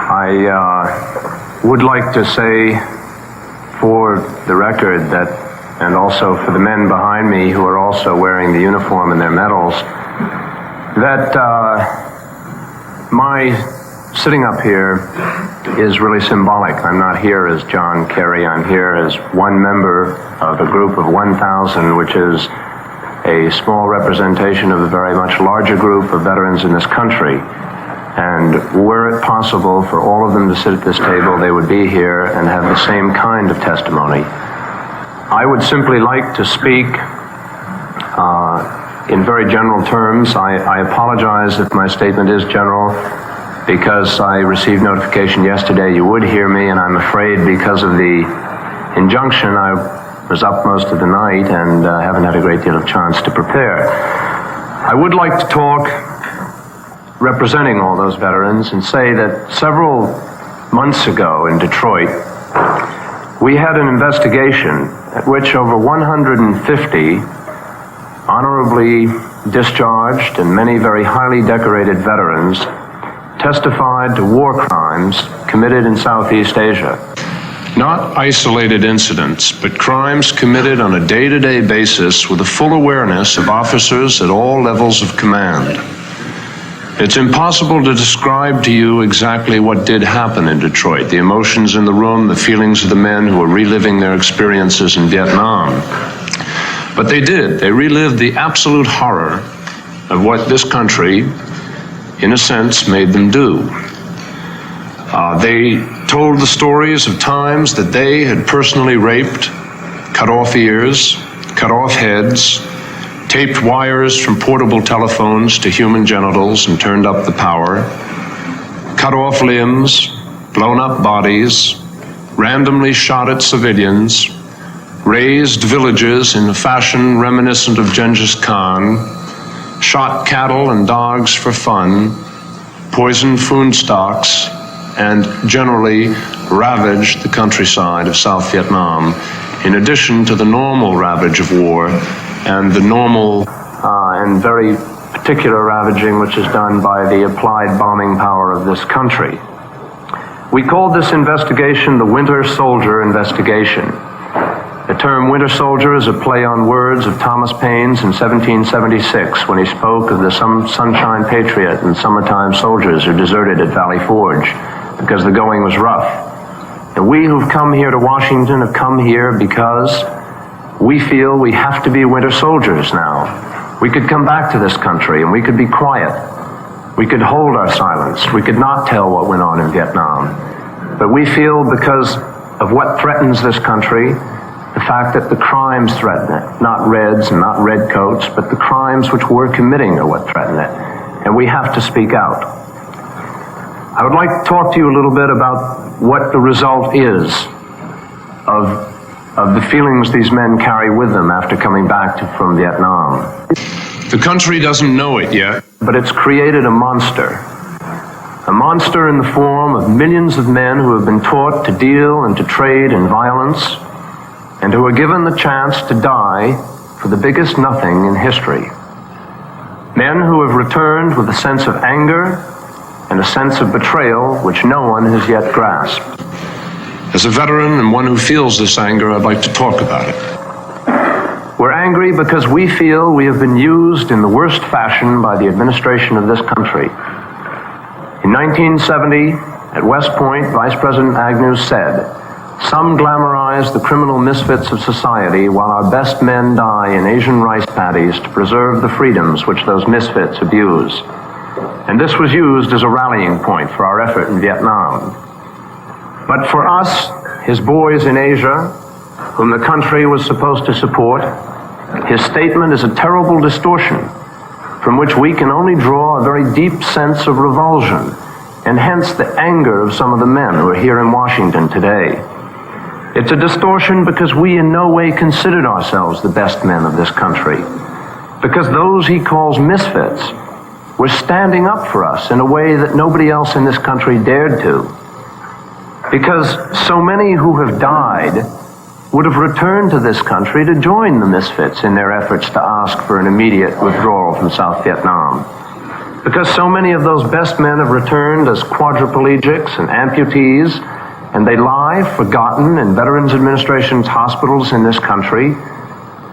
I would like to say for the record that, and also for the men behind me who are also wearing the uniform and their medals, that my sitting up here is really symbolic. I'm not here as John Kerry. I'm here as one member of a group of 1,000, which is a small representation of a very much larger group of veterans in this country. And were it possible for all of them to sit at this table, they would be here and have the same kind of testimony. I would simply like to speak in very general terms. I apologize if my statement is general, because I received notification yesterday you would hear me, and I'm afraid because of the injunction I was up most of the night and haven't had a great deal of chance to prepare. I would like to talk representing all those veterans and say that several months ago in Detroit, we had an investigation at which over 150 honorably discharged and many very highly decorated veterans testified to war crimes committed in Southeast Asia. Not isolated incidents, but crimes committed on a day-to-day basis with the full awareness of officers at all levels of command. It's impossible to describe to you exactly what did happen in Detroit, the emotions in the room, the feelings of the men who were reliving their experiences in Vietnam. But they did. They relived the absolute horror of what this country, in a sense, made them do. They told the stories of times that they had personally raped, cut off ears, cut off heads, taped wires from portable telephones to human genitals and turned up the power, cut off limbs, blown up bodies, randomly shot at civilians, razed villages in a fashion reminiscent of Genghis Khan, shot cattle and dogs for fun, poisoned food stocks, and generally ravaged the countryside of South Vietnam, in addition to the normal ravage of war and the normal and very particular ravaging which is done by the applied bombing power of this country. We called this investigation the Winter Soldier Investigation. The term Winter Soldier is a play on words of Thomas Paine's in 1776 when he spoke of the sunshine patriot and summertime soldiers who deserted at Valley Forge because the going was rough. And we who've come here to Washington have come here because we feel we have to be winter soldiers now. We could come back to this country and we could be quiet. We could hold our silence. We could not tell what went on in Vietnam. But we feel because of what threatens this country, the fact that the crimes threaten it, not reds and not redcoats, but the crimes which we're committing are what threaten it. And we have to speak out. I would like to talk to you a little bit about what the result is of the feelings these men carry with them after coming back from Vietnam. The country doesn't know it yet, but it's created a monster in the form of millions of men who have been taught to deal and to trade in violence, and who are given the chance to die for the biggest nothing in history. Men who have returned with a sense of anger and a sense of betrayal which no one has yet grasped. As a veteran and one who feels this anger, I'd like to talk about it. We're angry because we feel we have been used in the worst fashion by the administration of this country. In 1970, at West Point, Vice President Agnew said, "Some glamorize the criminal misfits of society while our best men die in Asian rice paddies to preserve the freedoms which those misfits abuse." And this was used as a rallying point for our effort in Vietnam. But for us, his boys in Asia, whom the country was supposed to support, his statement is a terrible distortion from which we can only draw a very deep sense of revulsion, and hence the anger of some of the men who are here in Washington today. It's a distortion because we in no way considered ourselves the best men of this country, because those he calls misfits were standing up for us in a way that nobody else in this country dared to. Because so many who have died would have returned to this country to join the misfits in their efforts to ask for an immediate withdrawal from South Vietnam. Because so many of those best men have returned as quadriplegics and amputees, and they lie forgotten in Veterans Administration's hospitals in this country,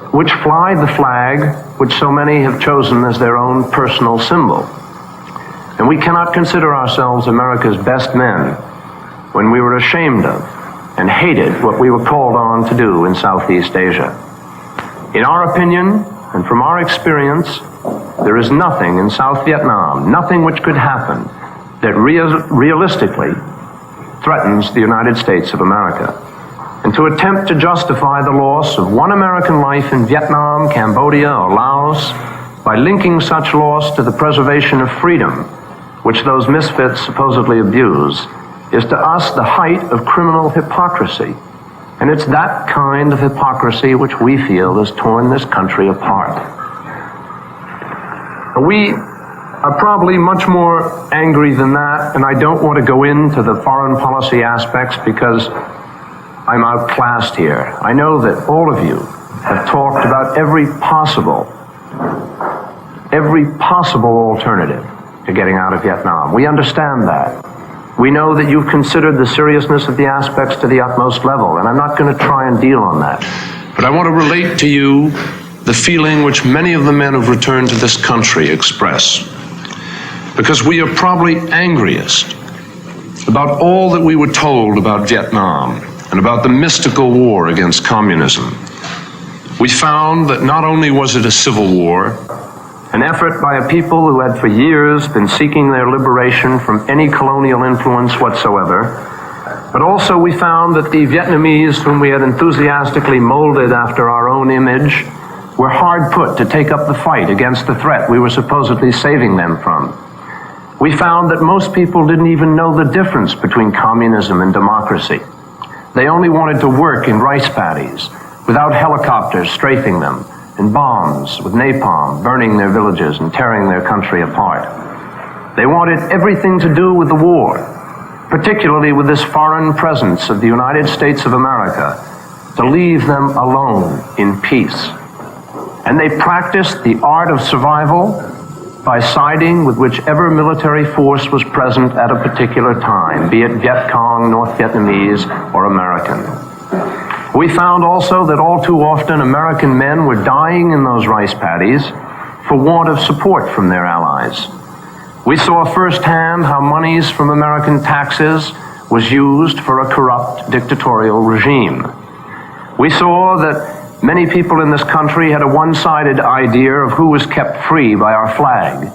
which fly the flag which so many have chosen as their own personal symbol. And we cannot consider ourselves America's best men when we were ashamed of and hated what we were called on to do in Southeast Asia. In our opinion, and from our experience, there is nothing in South Vietnam, nothing which could happen that realistically threatens the United States of America. And to attempt to justify the loss of one American life in Vietnam, Cambodia, or Laos by linking such loss to the preservation of freedom, which those misfits supposedly abuse, is to us the height of criminal hypocrisy. And it's that kind of hypocrisy which we feel has torn this country apart. We are probably much more angry than that, and I don't want to go into the foreign policy aspects because I'm outclassed here. I know that all of you have talked about every possible alternative to getting out of Vietnam. We understand that. We know that you've considered the seriousness of the aspects to the utmost level, and I'm not going to try and deal on that. But I want to relate to you the feeling which many of the men who've returned to this country express. Because we are probably angriest about all that we were told about Vietnam and about the mystical war against communism. We found that not only was it a civil war, an effort by a people who had for years been seeking their liberation from any colonial influence whatsoever, but also we found that the Vietnamese, whom we had enthusiastically molded after our own image, were hard put to take up the fight against the threat we were supposedly saving them from. We found that most people didn't even know the difference between communism and democracy. They only wanted to work in rice paddies, without helicopters strafing them, and bombs with napalm burning their villages and tearing their country apart. They wanted everything to do with the war, particularly with this foreign presence of the United States of America, to leave them alone in peace. And they practiced the art of survival by siding with whichever military force was present at a particular time, be it Viet Cong, North Vietnamese, or American. We found also that all too often American men were dying in those rice paddies for want of support from their allies. We saw firsthand how monies from American taxes was used for a corrupt dictatorial regime. We saw that many people in this country had a one-sided idea of who was kept free by our flag,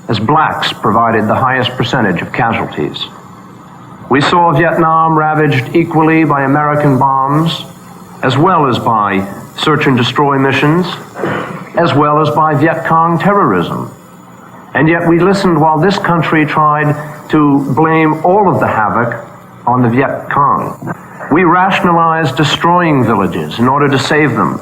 as blacks provided the highest percentage of casualties. We saw Vietnam ravaged equally by American bombs, as well as by search and destroy missions, as well as by Viet Cong terrorism. And yet we listened while this country tried to blame all of the havoc on the Viet Cong. We rationalized destroying villages in order to save them.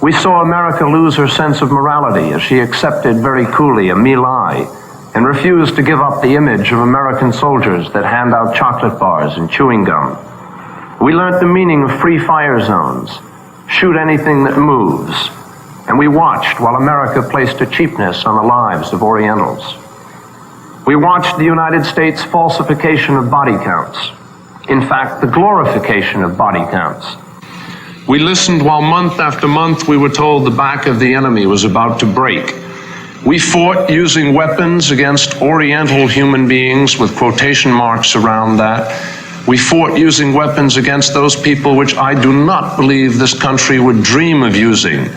We saw America lose her sense of morality as she accepted very coolly a My Lai and refused to give up the image of American soldiers that hand out chocolate bars and chewing gum. We learned the meaning of free fire zones, shoot anything that moves, and we watched while America placed a cheapness on the lives of Orientals. We watched the United States falsification of body counts. In fact, the glorification of body counts. We listened while month after month we were told the back of the enemy was about to break. We fought using weapons against Oriental human beings with quotation marks around that. We fought using weapons against those people which I do not believe this country would dream of using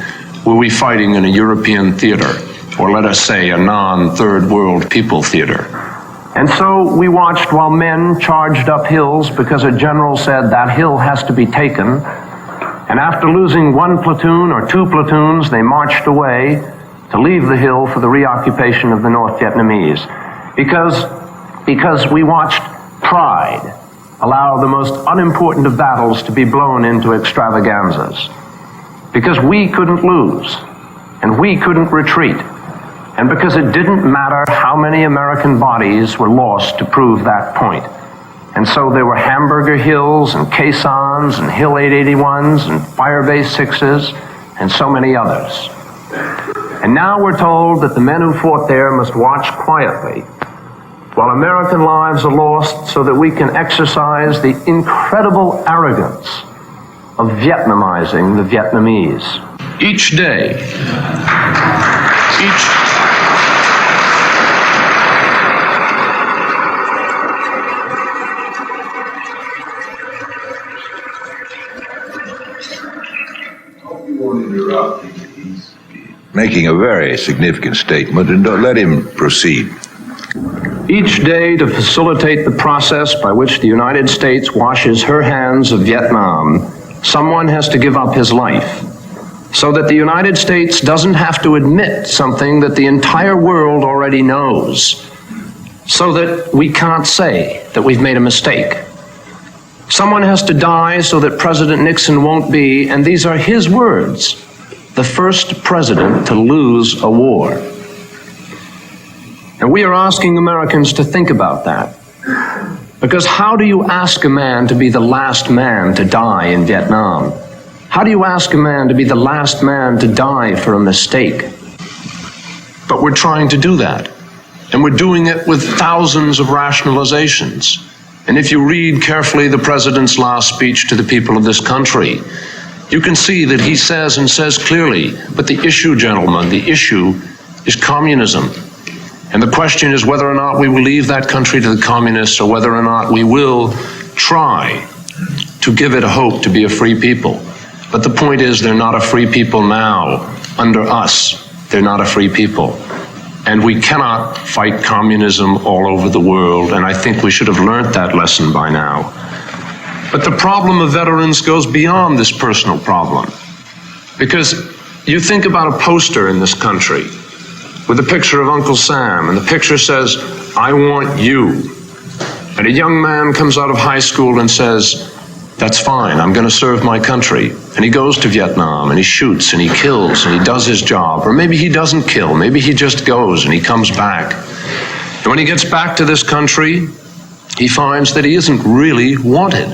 were we fighting in a European theater, or let us say a non-third world people theater. And so we watched while men charged up hills because a general said that hill has to be taken. And after losing one platoon or two platoons, they marched away to leave the hill for the reoccupation of the North Vietnamese. Because we watched pride allow the most unimportant of battles to be blown into extravaganzas. Because we couldn't lose, and we couldn't retreat. And because it didn't matter how many American bodies were lost to prove that point. And so there were Hamburger Hills and caissons and Hill 881s and Firebase 6s and so many others. And now we're told that the men who fought there must watch quietly while American lives are lost so that we can exercise the incredible arrogance of Vietnamizing the Vietnamese. Each day, making a very significant statement, and let him proceed. Each day, to facilitate the process by which the United States washes her hands of Vietnam, someone has to give up his life, so that the United States doesn't have to admit something that the entire world already knows, so that we can't say that we've made a mistake. Someone has to die so that President Nixon won't be, and these are his words, the first president to lose a war. And we are asking Americans to think about that. Because how do you ask a man to be the last man to die in Vietnam? How do you ask a man to be the last man to die for a mistake? But we're trying to do that. And we're doing it with thousands of rationalizations. And if you read carefully the president's last speech to the people of this country, you can see that he says and says clearly, but the issue, gentlemen, the issue is communism. And the question is whether or not we will leave that country to the communists or whether or not we will try to give it a hope to be a free people. But the point is they're not a free people now. Under us, they're not a free people. And we cannot fight communism all over the world, and I think we should have learned that lesson by now. But the problem of veterans goes beyond this personal problem. Because you think about a poster in this country with a picture of Uncle Sam, and the picture says, "I want you." And a young man comes out of high school and says, "That's fine, I'm going to serve my country." And he goes to Vietnam and he shoots and he kills and he does his job. Or maybe he doesn't kill, maybe he just goes and he comes back. And when he gets back to this country, he finds that he isn't really wanted.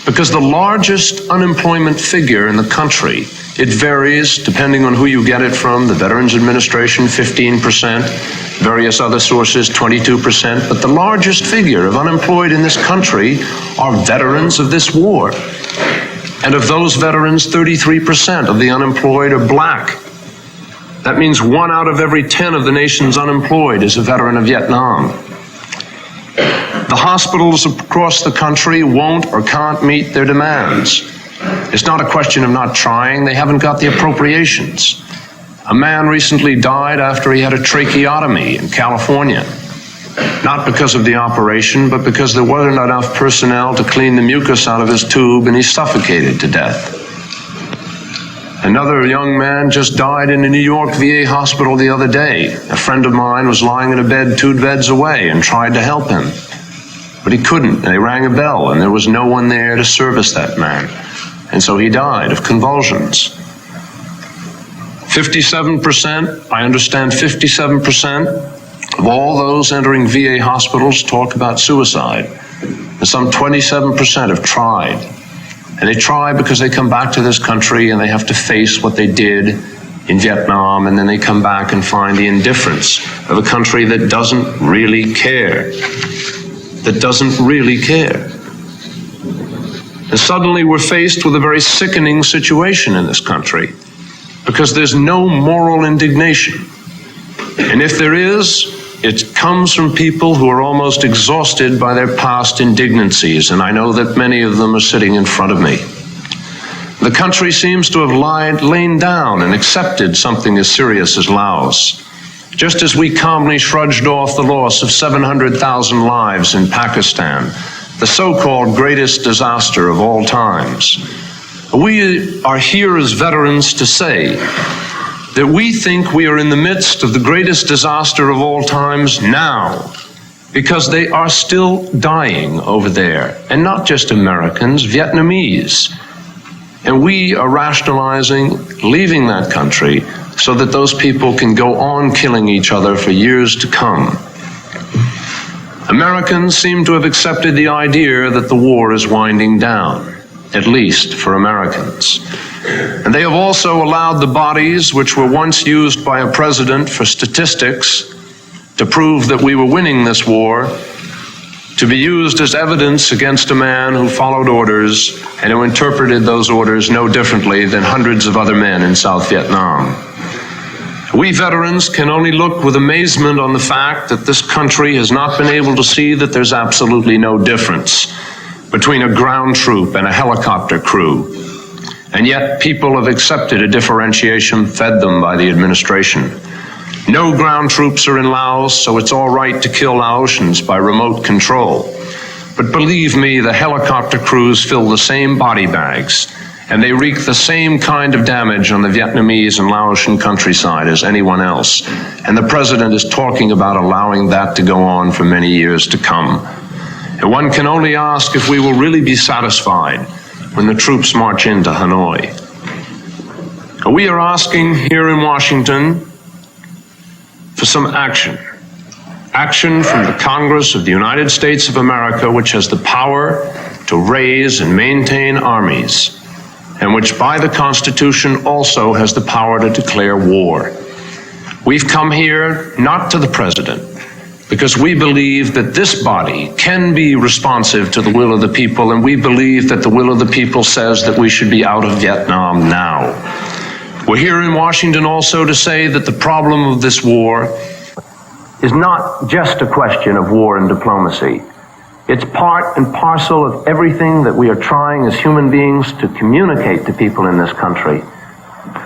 Because the largest unemployment figure in the country, it varies depending on who you get it from, the Veterans Administration, 15%, various other sources, 22%, but the largest figure of unemployed in this country are veterans of this war. And of those veterans, 33% of the unemployed are black. That means 1 out of every 10 of the nation's unemployed is a veteran of Vietnam. The hospitals across the country won't or can't meet their demands. It's not a question of not trying, they haven't got the appropriations. A man recently died after he had a tracheotomy in California. Not because of the operation, but because there wasn't enough personnel to clean the mucus out of his tube and he suffocated to death. Another young man just died in a New York VA hospital the other day. A friend of mine was lying in a bed 2 beds away and tried to help him. But he couldn't. They rang a bell and there was no one there to service that man. And so he died of convulsions. 57%, I understand 57% of all those entering VA hospitals talk about suicide. And some 27% have tried. And they try because they come back to this country and they have to face what they did in Vietnam, and then they come back and find the indifference of a country that doesn't really care. That doesn't really care. And suddenly we're faced with a very sickening situation in this country because there's no moral indignation. And if there is, it comes from people who are almost exhausted by their past indignancies, and I know that many of them are sitting in front of me. The country seems to have lain down and accepted something as serious as Laos. Just as we calmly shrugged off the loss of 700,000 lives in Pakistan, the so-called greatest disaster of all times. We are here as veterans to say that we think we are in the midst of the greatest disaster of all times now, because they are still dying over there, and not just Americans, Vietnamese. And we are rationalizing leaving that country so that those people can go on killing each other for years to come. Americans seem to have accepted the idea that the war is winding down. at least for Americans. And they have also allowed the bodies which were once used by a president for statistics to prove that we were winning this war to be used as evidence against a man who followed orders and who interpreted those orders no differently than hundreds of other men in South Vietnam. We veterans can only look with amazement on the fact that this country has not been able to see that there's absolutely no difference between a ground troop and a helicopter crew. And yet people have accepted a differentiation fed them by the administration. No ground troops are in Laos, so it's all right to kill Laotians by remote control. But believe me, the helicopter crews fill the same body bags, and they wreak the same kind of damage on the Vietnamese and Laotian countryside as anyone else. And the president is talking about allowing that to go on for many years to come. And one can only ask if we will really be satisfied when the troops march into Hanoi. We are asking here in Washington for some action. Action from the Congress of the United States of America, which has the power to raise and maintain armies, and which by the Constitution also has the power to declare war. We've come here not to the president, because we believe that this body can be responsive to the will of the people, and we believe that the will of the people says that we should be out of Vietnam now. We're here in Washington also to say that the problem of this war is not just a question of war and diplomacy. It's part and parcel of everything that we are trying as human beings to communicate to people in this country.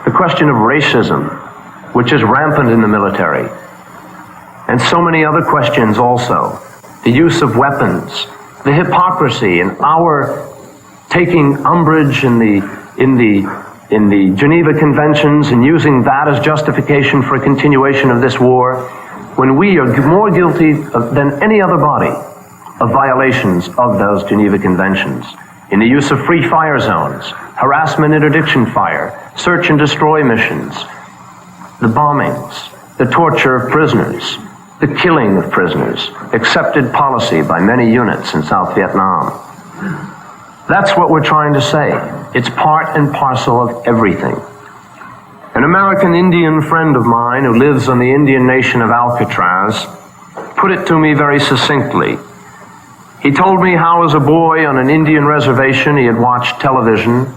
The question of racism, which is rampant in the military, and so many other questions also. The use of weapons, the hypocrisy in our taking umbrage in the Geneva Conventions and using that as justification for a continuation of this war, when we are more guilty than any other body of violations of those Geneva Conventions. In the use of free fire zones, harassment interdiction fire, search and destroy missions, the bombings, the torture of prisoners, the killing of prisoners, accepted policy by many units in South Vietnam. That's what we're trying to say. It's part and parcel of everything. An American Indian friend of mine who lives on the Indian nation of Alcatraz put it to me very succinctly. He told me how as a boy on an Indian reservation he had watched television,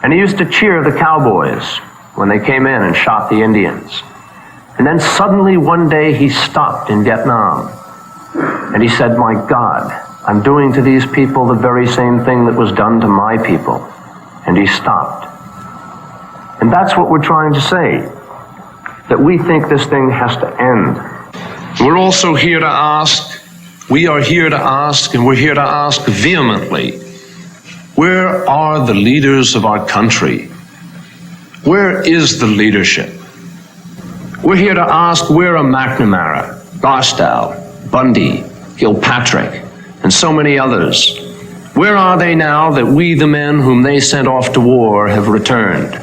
and he used to cheer the cowboys when they came in and shot the Indians. And then suddenly one day he stopped in Vietnam and he said, "My God, I'm doing to these people the very same thing that was done to my people." And he stopped. And that's what we're trying to say, that we think this thing has to end. We're also here to ask, we are here to ask, and we're here to ask vehemently, where are the leaders of our country? Where is the leadership? We're here to ask, where are McNamara, Barstow, Bundy, Kilpatrick, and so many others? Where are they now that we, the men whom they sent off to war, have returned?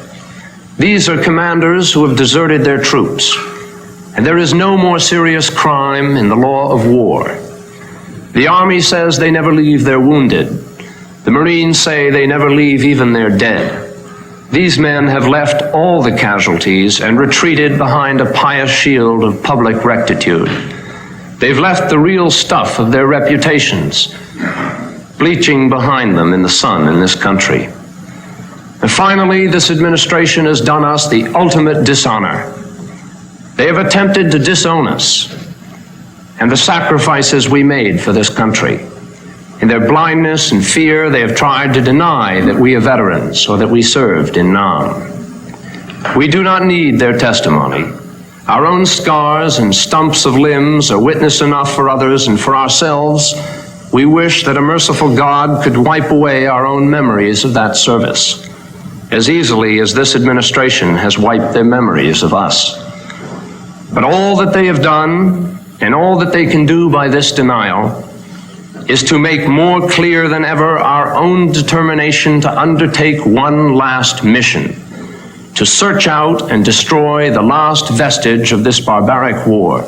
These are commanders who have deserted their troops, and there is no more serious crime in the law of war. The Army says they never leave their wounded. The Marines say they never leave even their dead. These men have left all the casualties and retreated behind a pious shield of public rectitude. They've left the real stuff of their reputations bleaching behind them in the sun in this country. And finally, this administration has done us the ultimate dishonor. They have attempted to disown us and the sacrifices we made for this country. In their blindness and fear, they have tried to deny that we are veterans or that we served in Nam. We do not need their testimony. Our own scars and stumps of limbs are witness enough for others, and for ourselves, we wish that a merciful God could wipe away our own memories of that service, as easily as this administration has wiped their memories of us. But all that they have done, and all that they can do by this denial, is to make more clear than ever our own determination to undertake one last mission, to search out and destroy the last vestige of this barbaric war,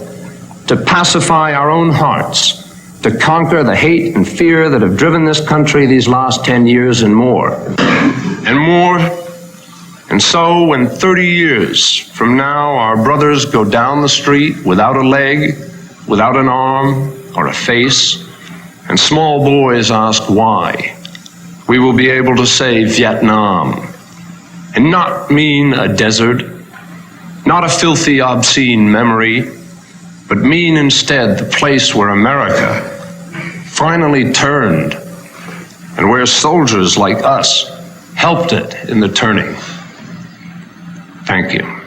to pacify our own hearts to conquer the hate and fear that have driven this country these last 10 years and more. And more. And so when 30 years from now our brothers go down the street without a leg, without an arm or a face, and small boys ask why, we will be able to say Vietnam, and not mean a desert, not a filthy, obscene memory, but mean instead the place where America finally turned and where soldiers like us helped it in the turning. Thank you.